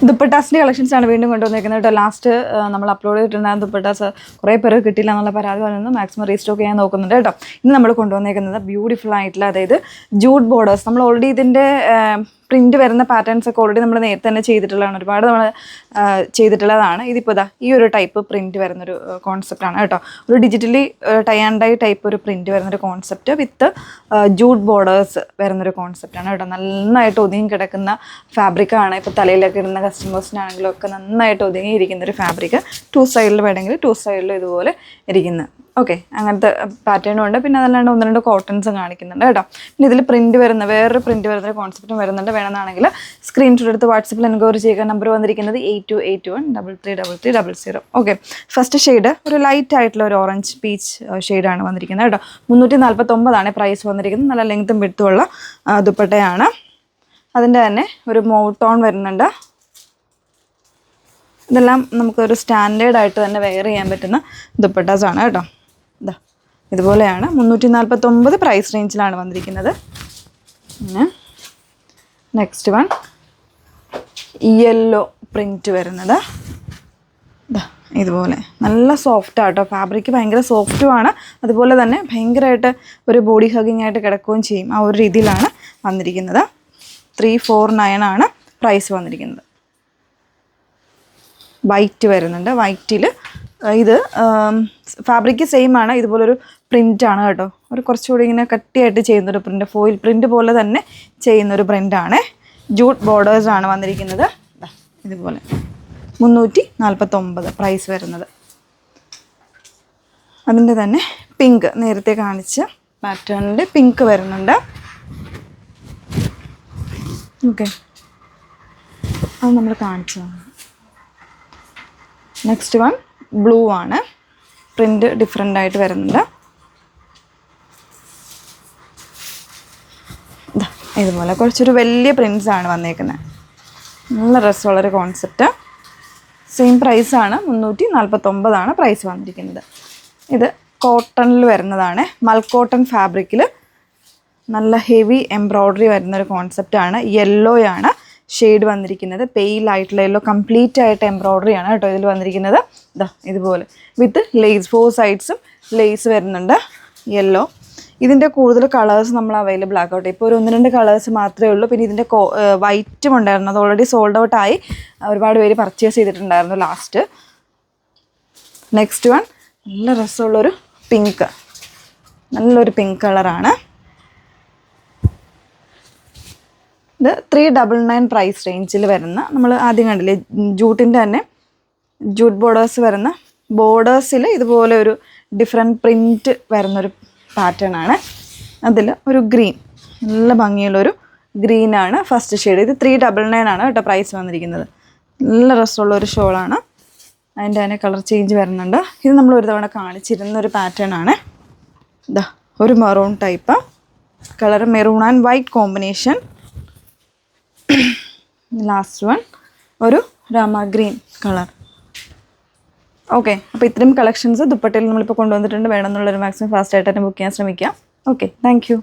ദുപ്പട്ടാസിൻ്റെ കളക്ഷൻസാണ് വീണ്ടും കൊണ്ടുവന്നിരിക്കുന്നത് കേട്ടോ. ലാസ്റ്റ് നമ്മൾ അപ്ലോഡ് ചെയ്തിട്ടുണ്ടായിരുന്ന ദുപ്പട്ടാസ് കുറേ പേർക്ക് കിട്ടില്ല എന്നുള്ള പരാതി പറയുന്നത് മാക്സിമം റീസ്റ്റോക്ക് ചെയ്യാൻ നോക്കുന്നുണ്ട് കേട്ടോ. ഇന്ന് നമ്മൾ കൊണ്ടുവന്നിരിക്കുന്നത് ബ്യൂട്ടിഫുൾ ആയിട്ടുള്ള, അതായത് ജൂട്ട് ബോർഡേഴ്സ്. നമ്മൾ ഓൾറെഡി ഇതിൻ്റെ പ്രിൻറ്റ് വരുന്ന പാറ്റേൺസ് ഒക്കെ ഓൾറെഡി നമ്മൾ നേരത്തെ തന്നെ ചെയ്തിട്ടുള്ളതാണ്, ഒരുപാട് നമ്മൾ ചെയ്തിട്ടുള്ളതാണ്. ഇതിപ്പോൾ ഇതാ ഈ ഒരു ടൈപ്പ് പ്രിൻറ്റ് വരുന്നൊരു കോൺസെപ്റ്റാണ് കേട്ടോ. ഒരു digitally tie and dye type ഒരു പ്രിൻറ്റ് വരുന്നൊരു കോൺസെപ്റ്റ് വിത്ത് ജൂട്ട് ബോർഡേഴ്സ് വരുന്നൊരു കോൺസെപ്റ്റാണ് കേട്ടോ. നന്നായിട്ട് ഒതുങ്ങി കിടക്കുന്ന ഫാബ്രിക്കാണ്. ഇപ്പോൾ തലയിലൊക്കെ ഇടുന്ന കസ്റ്റമേഴ്സിനാണെങ്കിലും ഒക്കെ നന്നായിട്ട് ഒതുങ്ങിയിരിക്കുന്നൊരു ഫാബ്രിക്. 2 സൈഡിൽ വേണമെങ്കിൽ 2 സൈഡിലും ഇതുപോലെ ഇരിക്കുന്നത്. ഓക്കെ, അങ്ങനത്തെ പാറ്റേണും ഉണ്ട്. പിന്നെ അതല്ലാണ്ട് 1-2 കോട്ടൺസും കാണിക്കുന്നുണ്ട് കേട്ടോ. പിന്നെ ഇതിൽ പ്രിൻറ്റ് വരുന്ന വേറൊരു പ്രിൻറ്റ് വരുന്നൊരു കോൺസെപ്റ്റും വരുന്നുണ്ട്. വേണമെന്നാണെങ്കിൽ സ്ക്രീൻഷോട്ട് എടുത്ത് വാട്സപ്പിൽ എൻക്വയറി ചെയ്യുക. നമ്പർ വന്നിരിക്കുന്നത് 8281333300. ഓക്കെ, ഫസ്റ്റ് ഷെയ്ഡ് ഒരു ലൈറ്റ് ആയിട്ടുള്ള ഒരു ഓറഞ്ച് പീച്ച് ഷെയ്ഡാണ് വന്നിരിക്കുന്നത് കേട്ടോ. 349 പ്രൈസ് വന്നിരിക്കുന്നത്. നല്ല ലെങ്ത്തും വിഡ്ത്തുമുള്ള ദുപ്പട്ടയാണ്. അതിൻ്റെ തന്നെ ഒരു മൗത്ത് ടോൺ വരുന്നുണ്ട്. ഇതെല്ലാം നമുക്കൊരു സ്റ്റാൻഡേർഡ് ആയിട്ട് തന്നെ വെയർ ചെയ്യാൻ പറ്റുന്ന ദുപ്പട്ടാസാണ് കേട്ടോ. ഇതാ ഇതുപോലെയാണ്. 349 പ്രൈസ് റേഞ്ചിലാണ് വന്നിരിക്കുന്നത്. പിന്നെ നെക്സ്റ്റ് വൺ യെല്ലോ പ്രിൻറ്റ് വരുന്നത്. ഇതാ ഇതുപോലെ നല്ല സോഫ്റ്റ് ആട്ടോ. ഫാബ്രിക് ഭയങ്കര സോഫ്റ്റുമാണ്. അതുപോലെ തന്നെ ഭയങ്കരമായിട്ട് ഒരു ബോഡി ഹഗിങ് ആയിട്ട് കിടക്കുകയും ചെയ്യും. ആ ഒരു രീതിയിലാണ് വന്നിരിക്കുന്നത്. 349 ആണ് പ്രൈസ് വന്നിരിക്കുന്നത്. വൈറ്റ് വരുന്നുണ്ട്. വൈറ്റിൽ ഇത് ഫാബ്രിക് സെയിം ആണ്. ഇതുപോലൊരു പ്രിൻ്റാണ് കേട്ടോ. ഒരു കുറച്ചുകൂടി ഇങ്ങനെ കട്ടിയായിട്ട് ചെയ്യുന്നൊരു പ്രിൻ്റ്, ഫോയിൽ പ്രിൻ്റ് പോലെ തന്നെ ചെയ്യുന്നൊരു പ്രിൻ്റാണ്. ജൂട്ട് ബോർഡേഴ്സാണ് വന്നിരിക്കുന്നത്. ഇതുപോലെ 349 പ്രൈസ് വരുന്നത്. അതിൻ്റെ തന്നെ പിങ്ക്, നേരത്തെ കാണിച്ച പാറ്റേണിൻ്റെ പിങ്ക് വരുന്നുണ്ട്. ഓക്കെ, അത് നമ്മൾ കാണിച്ചതാണ്. നെക്സ്റ്റ് വൺ ബ്ലൂ ആണ്. പ്രിൻ്റ് ഡിഫറെൻ്റ് ആയിട്ട് വരുന്നുണ്ട്. ഇതുപോലെ കുറച്ചൊരു വലിയ പ്രിൻറ്റ്സാണ് വന്നേക്കുന്നത്. നല്ല രസമുള്ളൊരു കോൺസെപ്റ്റ്. സെയിം പ്രൈസാണ്. 349 പ്രൈസ് വന്നിരിക്കുന്നത്. ഇത് കോട്ടണിൽ വരുന്നതാണ്. മൽക്കോട്ടൺ ഫാബ്രിക്കിൽ നല്ല ഹെവി എംബ്രോയ്ഡറി വരുന്നൊരു കോൺസെപ്റ്റാണ്. യെല്ലോയാണ് ഷെയ്ഡ് വന്നിരിക്കുന്നത്. പെയിൽ ആയിട്ടുള്ള യെല്ലോ, കംപ്ലീറ്റ് ആയിട്ട് എംബ്രോയ്ഡറി ആണ് കേട്ടോ ഇതിൽ വന്നിരിക്കുന്നത്. ഇതാ ഇതുപോലെ വിത്ത് ലേസ്, 4 സൈഡ്സും ലേസ് വരുന്നുണ്ട്. യെല്ലോ. ഇതിൻ്റെ കൂടുതൽ കളേഴ്സ് നമ്മൾ അവൈലബിൾ ആക്കട്ടെ. ഇപ്പോൾ ഒരു 1-2 കളേഴ്സ് മാത്രമേ ഉള്ളൂ. പിന്നെ ഇതിൻ്റെ വൈറ്റും ഉണ്ടായിരുന്നു. അത് ഓൾറെഡി സോൾഡ് ഔട്ട് ആയി. ഒരുപാട് പേര് പർച്ചേസ് ചെയ്തിട്ടുണ്ടായിരുന്നു ലാസ്റ്റ്. നെക്സ്റ്റ് വൺ നല്ല രസമുള്ളൊരു പിങ്ക്, നല്ലൊരു പിങ്ക് കളറാണ്. ഇത് 399 പ്രൈസ് റേഞ്ചിൽ വരുന്ന, നമ്മൾ ആദ്യം കണ്ടില്ലേ ജൂട്ടിൻ്റെ തന്നെ ജൂട്ട് ബോർഡേഴ്സ് വരുന്ന ബോർഡേഴ്സിൽ ഇതുപോലെ ഒരു ഡിഫറെൻറ്റ് പ്രിൻറ്റ് വരുന്നൊരു പാറ്റേൺ ആണ്. അതിൽ ഒരു ഗ്രീൻ, നല്ല ഭംഗിയുള്ളൊരു ഗ്രീനാണ് ഫസ്റ്റ് ഷെയ്ഡ്. ഇത് 399 ആണ് കേട്ടോ പ്രൈസ് വന്നിരിക്കുന്നത്. നല്ല രസമുള്ളൊരു ഷോളാണ്. അതിൻ്റെ തന്നെ കളർ ചേഞ്ച് വരുന്നുണ്ട്. ഇത് നമ്മൾ ഒരു തവണ കാണിച്ചിരുന്നൊരു പാറ്റേൺ ആണ്. ഇതാ ഒരു maroon type colour, maroon and white combination. Last one ഒരു രാമ ഗ്രീൻ കളർ. ഓക്കെ, അപ്പോൾ ഇത്രയും കളക്ഷൻസ് ദുപ്പട്ടയിൽ നമ്മളിപ്പോൾ കൊണ്ടുവന്നിട്ടുണ്ട്. വേണമെന്നുള്ളൊരു മാക്സിമം ഫാസ്റ്റായിട്ട് തന്നെ ബുക്ക് ചെയ്യാൻ ശ്രമിക്കാം. Okay, thank you.